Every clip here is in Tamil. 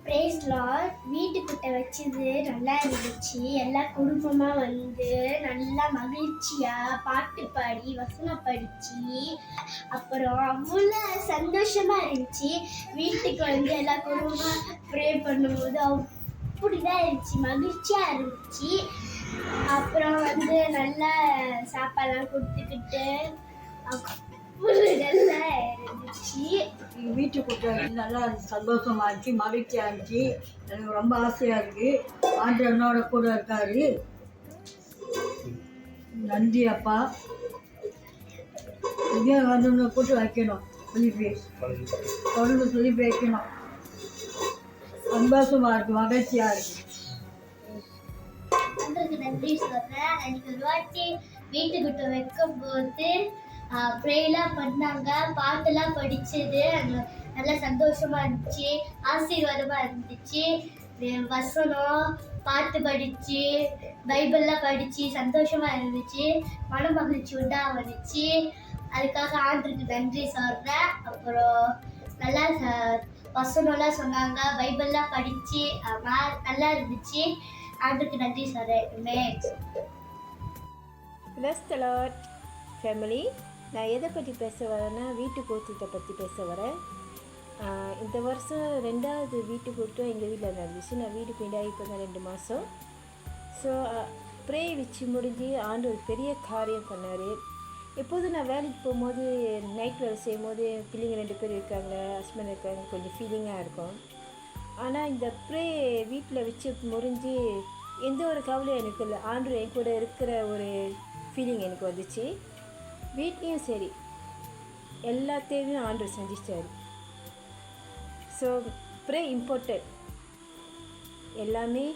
Price Lord. வீட்டுக்கிட்ட வச்சது நல்லா இருந்துச்சு. எல்லா குடும்பமாக வந்து நல்லா மகிழ்ச்சியாக பாட்டு பாடி வசனம் படித்து அப்புறம் அவ்வளோ சந்தோஷமாக இருந்துச்சு. வீட்டுக்கு வந்து எல்லா குடும்பமாக ப்ரே பண்ணும்போது அப்படிதான் இருந்துச்சு, மகிழ்ச்சியாக இருந்துச்சு. அப்புறம் வந்து நல்லா சாப்பாடெல்லாம் கொடுத்துக்கிட்டு வீட்டுக்கு நல்லா சந்தோஷமா இருந்துச்சு, மகிழ்ச்சியா இருந்துச்சு. எனக்கு ரொம்ப ஆசையா இருக்கு. ஆண்டவர் என்னோட கூட இருக்காரு. நன்றி அப்பா. இதே வந்து கூட்டு வைக்கணும், சொல்லி வைக்கணும். சந்தோஷமா இருக்கு, மகிழ்ச்சியா இருக்கு. நன்றி சொல்றேன். எனக்கு ஒரு வாட்டி வீட்டுக்கிட்ட வைக்கும் போது ப்ரேயெல்லாம் பண்ணாங்க, பாட்டெல்லாம் படிச்சது நல்லா சந்தோஷமா இருந்துச்சு, ஆசீர்வாதமா இருந்துச்சு. வசனம் பாட்டு படிச்சு பைபிள்லாம் படிச்சு சந்தோஷமா இருந்துச்சு, மன மகிழ்ச்சி வந்துச்சு. அதுக்காக ஆண்டருக்கு நன்றி சொல்றேன். அப்புறம் நல்லா வசனம்லாம் சொன்னாங்க, பைபிள்லாம் படிச்சு நல்லா இருந்துச்சு. ஆண்டருக்கு நன்றி சொல்றேன். Bless the Lord family. நான் எதை பற்றி பேச வரேன்னா வீட்டு கூட்டத்தை பற்றி பேச வரேன். இந்த வருஷம் 2வது வீட்டு கூட்டம் எங்கள் வீட்டில் நடந்துச்சு. நான் வீடு பின்னாடி இப்போ தான் 2 மாதம். ஸோ ப்ரே வச்சு முடிஞ்சு ஆண்டு ஒரு பெரிய காரியம் பண்ணார். எப்போதும் நான் வேலைக்கு போகும்போது நைட் வேலை செய்யும் போது பிள்ளைங்க 2 பேர் இருக்காங்க, ஹஸ்பண்ட் இருக்காங்க, கொஞ்சம் ஃபீலிங்காக இருக்கும். ஆனால் இந்த ப்ரே வீட்டில் வச்சு முடிஞ்சு எந்த ஒரு கவலையும் எனக்கு இல்லை. ஆண்டு என் கூட இருக்கிற ஒரு ஃபீலிங் எனக்கு வந்துச்சு. வீட்லேயும் சரி எல்லா தேவையும் ஆண்டவர் செஞ்சிச்சார். So pray important. எல்லாமே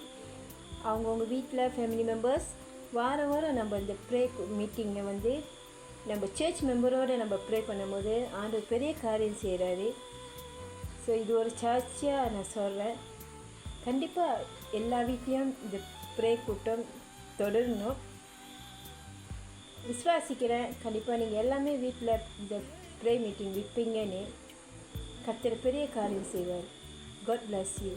அவங்கவுங்க வீட்டில் ஃபேமிலி மெம்பர்ஸ் வாரம் நம்ம இந்த ப்ரே மீட்டிங்கை வந்து நம்ம சர்ச் மெம்பரோடு நம்ம ப்ரே பண்ணும்போது ஆண்டவர் பெரிய காரியம் செய்கிறாரு. ஸோ இது ஒரு சர்ச்சாக நான் சொல்கிறேன். கண்டிப்பாக எல்லா வீட்லேயும் இந்த ப்ரே கூட்டம் தொடரணும். விசுவாசிக்கிறேன் கண்டிப்பாக நீங்கள் எல்லாமே வீட்டில் இந்த ப்ரே மீட்டிங் வைப்பீங்கன்னு. கர்த்தர் பெரிய காரியம் செய்வார். God bless you.